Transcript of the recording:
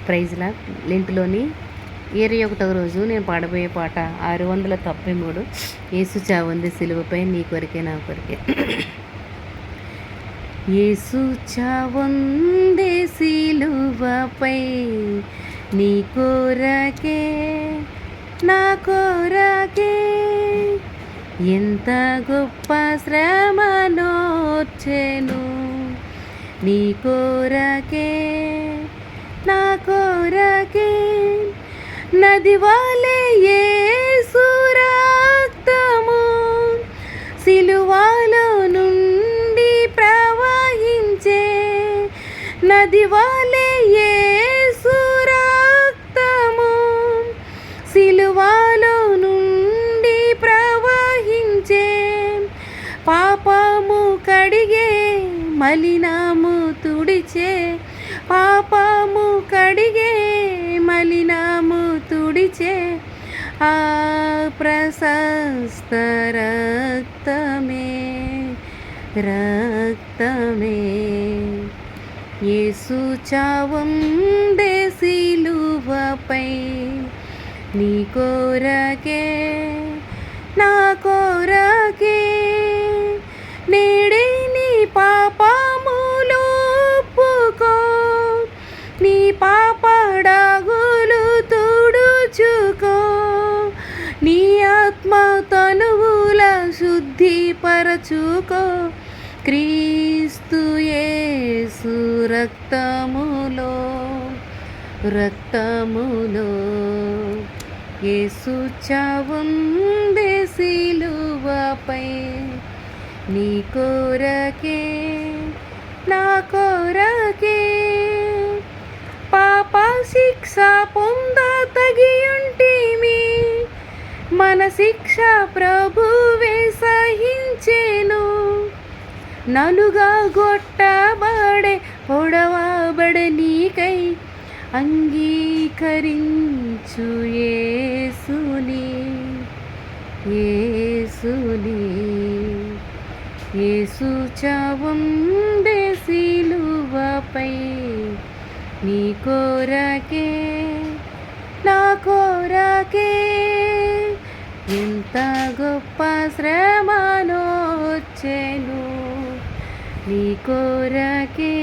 ప్రైజ్లా లెంట్లోని 21వ రోజు నేను పాడబోయే పాట 693 యేసు చావుంది సిలువపై నీ కొరికే నా కొరికే. యేసు చావుంది సిలువపై నీ కొరకే నా కొరకే, ఎంత గొప్ప శ్రమనోర్చెను నీ కొరకే నా కొరకే. నది వలె యేసు రక్తము సిలువలో నుండి ప్రవహించే, నది వలె యేసు రక్తము సిలువలో నుండి ప్రవహించే, పాపము కడిగే మలినము తుడిచే, పాపము కడిగే మలినము తుడిచే, ఆ ప్రశస్త రక్తమే రక్తమే. యేసు చావుంది సిలువపై నీ కొరకే నా కొరకే. నేడే నీ పాపములు ఒప్పుకో, నీ పాపడాగులు తుడుచుకో, నీ ఆత్మ తనువుల శుద్ధిపరచుకో, క్రీస్తు యేసు రక్తములో రక్తములో. యేసు చావుంది సిలువపై నీ కొరకే నా కొరకే. పాప శిక్ష పొంద తగియుంటిమి, మన శిక్ష ప్రభువే సహించెను, నలుగా గొట్టబడే పొడవబడే నీకై అంగీకరించు యేసుని యేసుని. యేసు చావుంది సిలువపై నీ కొరకే నా కొరకే, ఎంత గొప్ప శ్రమనోర్చెను నీ కొరకే.